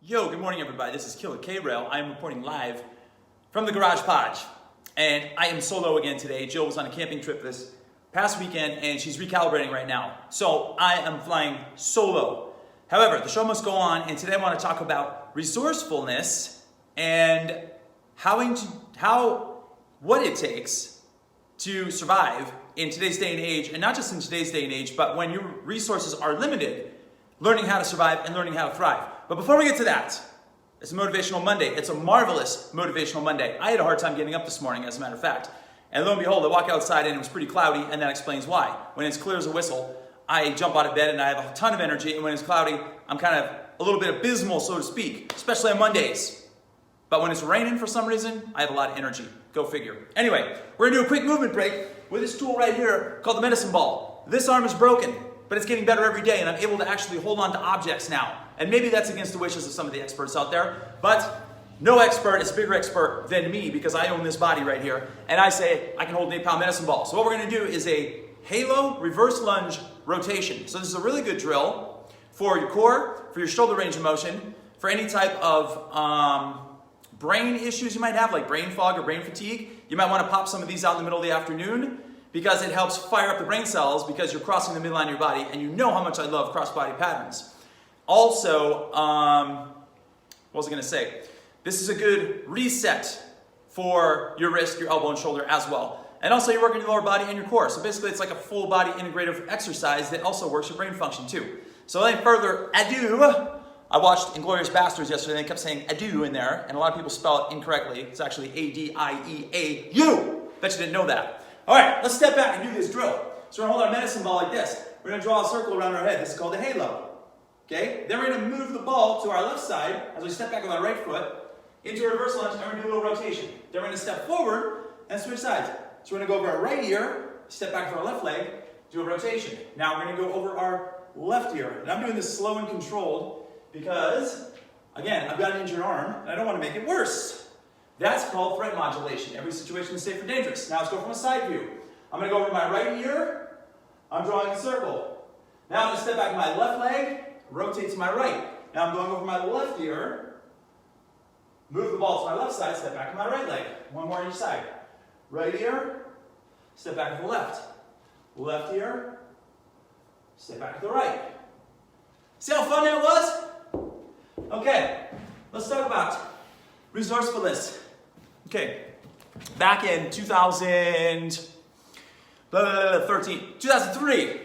Yo, good morning everybody. This is Killer K-Rail. I am reporting live from the Garage Podge. And I am solo again today. Jill was on a camping trip this past weekend and she's recalibrating right now. So I am flying solo. However, the show must go on, and today I want to talk about resourcefulness and what it takes to survive in today's day and age, and not just in today's day and age, but when your resources are limited, learning how to survive and learning how to thrive. But before we get to that, it's a Motivational Monday. It's a marvelous Motivational Monday. I had a hard time getting up this morning, as a matter of fact. And lo and behold, I walk outside and it was pretty cloudy, and that explains why. When it's clear as a whistle, I jump out of bed and I have a ton of energy, and when it's cloudy, I'm kind of a little bit abysmal, so to speak, especially on Mondays. But when it's raining for some reason, I have a lot of energy. Go figure. Anyway, we're gonna do a quick movement break with this tool right here called the medicine ball. This arm is broken, but it's getting better every day, and I'm able to actually hold on to objects now. And maybe that's against the wishes of some of the experts out there, but no expert is a bigger expert than me, because I own this body right here, and I say I can hold an 8-pound medicine ball. So what we're gonna do is a halo reverse lunge rotation. So this is a really good drill for your core, for your shoulder range of motion, for any type of brain issues you might have, like brain fog or brain fatigue. You might wanna pop some of these out in the middle of the afternoon, because it helps fire up the brain cells, because you're crossing the midline of your body, and you know how much I love cross-body patterns. Also, what was I gonna say? This is a good reset for your wrist, your elbow, and shoulder as well. And also you're working your lower body and your core. So basically it's like a full body integrative exercise that also works your brain function too. So without further ado, I watched Inglourious Basterds yesterday, and they kept saying ado in there, and a lot of people spell it incorrectly. It's actually A-D-I-E-A-U. Bet you didn't know that. All right, let's step back and do this drill. So we're gonna hold our medicine ball like this. We're gonna draw a circle around our head. This is called a halo. Okay? Then we're gonna move the ball to our left side as we step back with our right foot into a reverse lunge, and we're gonna do a little rotation. Then we're gonna step forward and switch sides. So we're gonna go over our right ear, step back with our left leg, do a rotation. Now we're gonna go over our left ear. And I'm doing this slow and controlled because, again, I've got an injured arm and I don't wanna make it worse. That's called threat modulation. Every situation is safe or dangerous. Now let's go from a side view. I'm gonna go over my right ear, I'm drawing a circle. Now I'm gonna step back with my left leg, rotate to my right. Now I'm going over my left ear, move the ball to my left side, step back with my right leg. One more on each side. Right ear, step back to the left. Left ear, step back to the right. See how fun that was? Okay, let's talk about resourcefulness. Okay, back in 2003,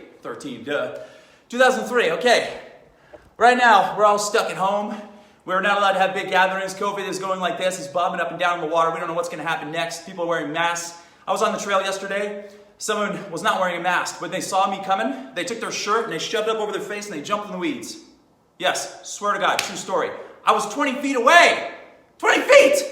2003, okay. Right now, we're all stuck at home. We're not allowed to have big gatherings. COVID is going like this. It's bobbing up and down in the water. We don't know what's going to happen next. People are wearing masks. I was on the trail yesterday. Someone was not wearing a mask. When they saw me coming, they took their shirt and they shoved it up over their face and they jumped in the weeds. Yes, swear to God, true story. I was 20 feet away. 20 feet!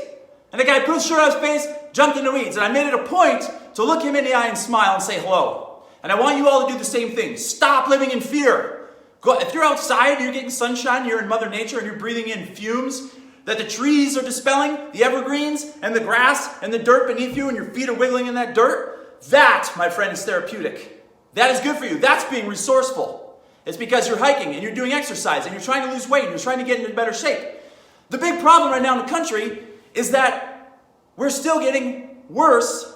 And the guy put his shirt on his face, jumped in the weeds. And I made it a point to look him in the eye and smile and say hello. And I want you all to do the same thing. Stop living in fear. If you're outside, you're getting sunshine, you're in Mother Nature, and you're breathing in fumes that the trees are dispelling, the evergreens, and the grass, and the dirt beneath you, and your feet are wiggling in that dirt, that, my friend, is therapeutic. That is good for you. That's being resourceful. It's because you're hiking, and you're doing exercise, and you're trying to lose weight, and you're trying to get into better shape. The big problem right now in the country is that we're still getting worse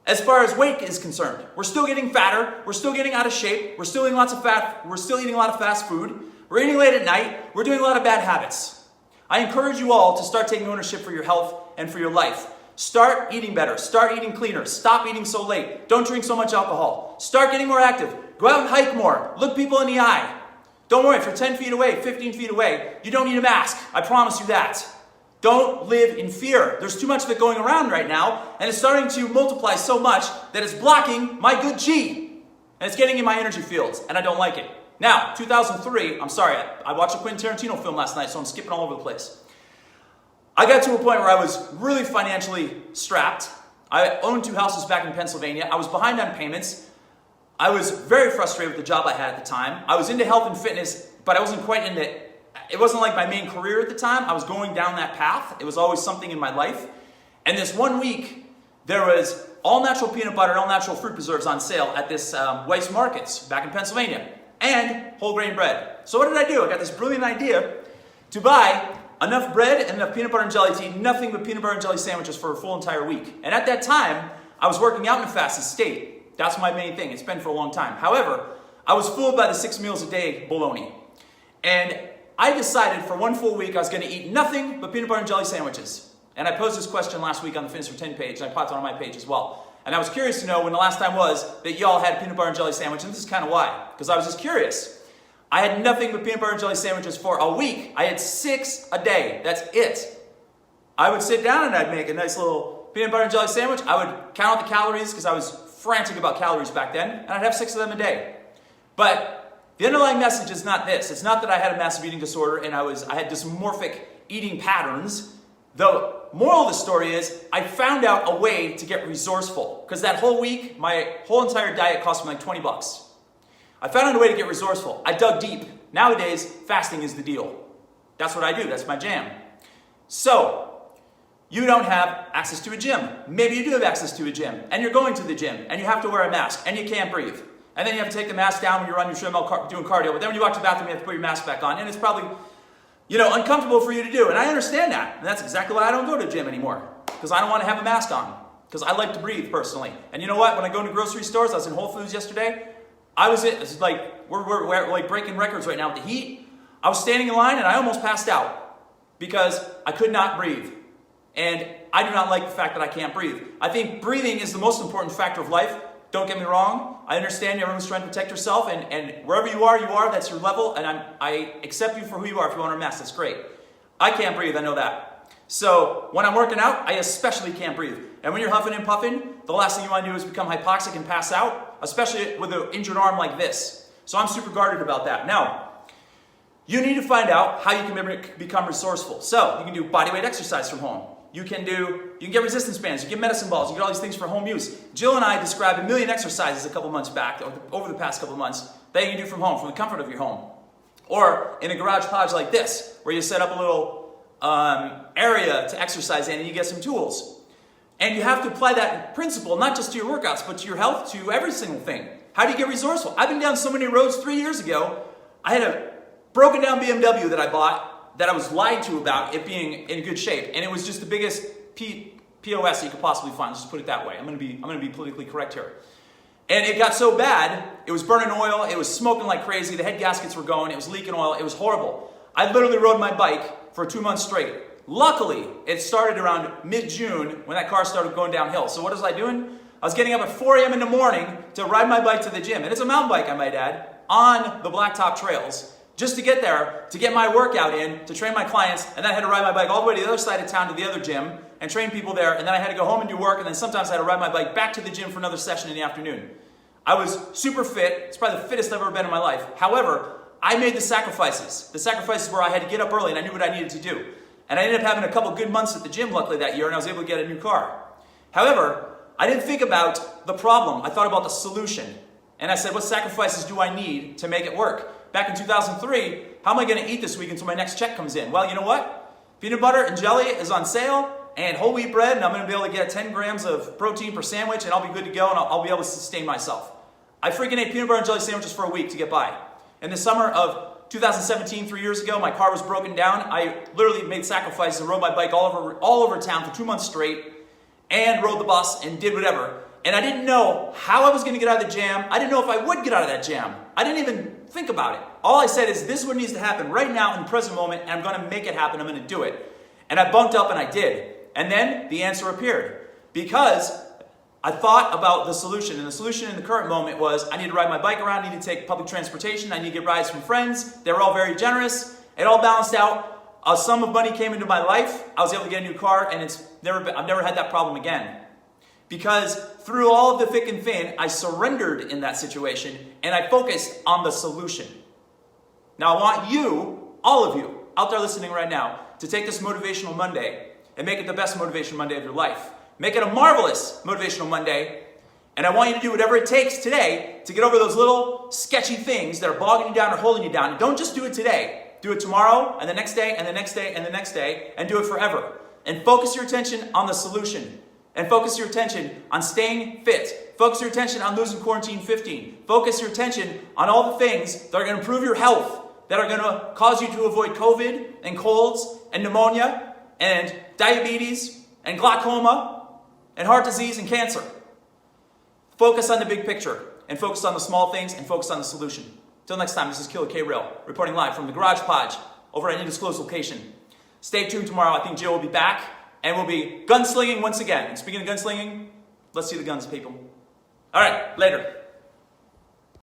as far as weight is concerned. We're still getting fatter, we're still getting out of shape, we're still eating lots of fat, we're still eating a lot of fast food, we're eating late at night, we're doing a lot of bad habits. I encourage you all to start taking ownership for your health and for your life. Start eating better, start eating cleaner, stop eating so late, don't drink so much alcohol, start getting more active, go out and hike more, look people in the eye. Don't worry, if you're 10 feet away, 15 feet away, you don't need a mask, I promise you that. Don't live in fear. There's too much of it going around right now, and it's starting to multiply so much that it's blocking my good G. And it's getting in my energy fields, and I don't like it. Now, 2003, I'm sorry, I watched a Quentin Tarantino film last night, so I'm skipping all over the place. I got to a point where I was really financially strapped. I owned 2 houses back in Pennsylvania. I was behind on payments. I was very frustrated with the job I had at the time. I was into health and fitness, but I wasn't quite into it. It wasn't like my main career at the time. I was going down that path. It was always something in my life. And this one week, there was all natural peanut butter and all natural fruit preserves on sale at this Weis Markets back in Pennsylvania, and whole grain bread. So what did I do? I got this brilliant idea to buy enough bread and enough peanut butter and jelly to eat nothing but peanut butter and jelly sandwiches for a full entire week. And at that time, I was working out in a fasted state. That's my main thing. It's been for a long time. However, I was fooled by the 6 meals a day baloney. And I decided for one full week I was going to eat nothing but peanut butter and jelly sandwiches. And I posed this question last week on the Fitness for 10 page, and I popped it on my page as well. And I was curious to know when the last time was that y'all had peanut butter and jelly sandwiches. And this is kind of why. Because I was just curious. I had nothing but peanut butter and jelly sandwiches for a week. I had 6 a day. That's it. I would sit down and I'd make a nice little peanut butter and jelly sandwich. I would count out the calories because I was frantic about calories back then. And I'd have 6 of them a day. But the underlying message is not this. It's not that I had a massive eating disorder and I had dysmorphic eating patterns. The moral of the story is I found out a way to get resourceful. Because that whole week, my whole entire diet cost me like $20. I found out a way to get resourceful. I dug deep. Nowadays, fasting is the deal. That's what I do. That's my jam. So, you don't have access to a gym. Maybe you do have access to a gym, and you're going to the gym, and you have to wear a mask, and you can't breathe. And then you have to take the mask down when you're on your treadmill doing cardio, but then when you walk to the bathroom, you have to put your mask back on, and it's probably, uncomfortable for you to do. And I understand that, and that's exactly why I don't go to the gym anymore, because I don't want to have a mask on, because I like to breathe personally. And you know what? When I go into grocery stores, I was in Whole Foods yesterday, it's like, we're like breaking records right now with the heat. I was standing in line and I almost passed out because I could not breathe. And I do not like the fact that I can't breathe. I think breathing is the most important factor of life. Don't get me wrong. I understand everyone's trying to protect yourself, and wherever you are, that's your level, and I accept you for who you are. If you want to wear a mask, that's great. I can't breathe, I know that. So when I'm working out, I especially can't breathe. And when you're huffing and puffing, the last thing you want to do is become hypoxic and pass out, especially with an injured arm like this. So I'm super guarded about that. Now, you need to find out how you can become resourceful. So you can do bodyweight exercise from home. You can get resistance bands, you get medicine balls, you get all these things for home use. Jill and I described 1 million exercises a couple months back, or over the past couple months, that you can do from home, from the comfort of your home. Or in a garage podge like this, where you set up a little area to exercise in and you get some tools. And you have to apply that principle not just to your workouts, but to your health, to every single thing. How do you get resourceful? I've been down so many roads 3 years ago. I had a broken down BMW that I bought that I was lied to about it being in good shape. And it was just the biggest POS you could possibly find. Let's just put it that way. I'm gonna be politically correct here. And it got so bad, it was burning oil, it was smoking like crazy, the head gaskets were going, it was leaking oil, it was horrible. I literally rode my bike for 2 months straight. Luckily, it started around mid-June when that car started going downhill. So what was I doing? I was getting up at 4 a.m. in the morning to ride my bike to the gym. And it's a mountain bike, I might add, on the blacktop trails, just to get there, to get my workout in, to train my clients, and then I had to ride my bike all the way to the other side of town to the other gym and train people there, and then I had to go home and do work, and then sometimes I had to ride my bike back to the gym for another session in the afternoon. I was super fit. It's probably the fittest I've ever been in my life. However, I made the sacrifices where I had to get up early and I knew what I needed to do. And I ended up having a couple good months at the gym, luckily, that year, and I was able to get a new car. However, I didn't think about the problem. I thought about the solution. And I said, what sacrifices do I need to make it work? Back in 2003, how am I going to eat this week until my next check comes in? Well, you know what? Peanut butter and jelly is on sale, and whole wheat bread, and I'm going to be able to get 10 grams of protein per sandwich, and I'll be good to go, and I'll be able to sustain myself. I freaking ate peanut butter and jelly sandwiches for a week to get by. In the summer of 2017, 3 years ago, my car was broken down. I literally made sacrifices and rode my bike all over town for 2 months straight, and rode the bus and did whatever. And I didn't know how I was going to get out of the jam. I didn't know if I would get out of that jam. I didn't even think about it. All I said is, this is what needs to happen right now in the present moment, and I'm going to make it happen. I'm going to do it. And I bunked up and I did. And then the answer appeared. Because I thought about the solution. And the solution in the current moment was, I need to ride my bike around, I need to take public transportation, I need to get rides from friends. They were all very generous. It all balanced out. A sum of money came into my life. I was able to get a new car, and I've never had that problem again. Because through all of the thick and thin, I surrendered in that situation, and I focused on the solution. Now I want you, all of you, out there listening right now, to take this Motivational Monday and make it the best Motivational Monday of your life. Make it a marvelous Motivational Monday, and I want you to do whatever it takes today to get over those little sketchy things that are bogging you down or holding you down. And don't just do it today. Do it tomorrow, and the next day, and the next day, and the next day, and do it forever. And focus your attention on the solution. And focus your attention on staying fit. Focus your attention on losing quarantine 15. Focus your attention on all the things that are going to improve your health, that are going to cause you to avoid COVID and colds and pneumonia and diabetes and glaucoma and heart disease and cancer. Focus on the big picture and focus on the small things and focus on the solution. Till next time, this is Killer K-Real reporting live from the Garage Podge over at an undisclosed location. Stay tuned tomorrow. I think Jill will be back and we'll be gunslinging once again. And speaking of gunslinging, let's see the guns, people. All right, later.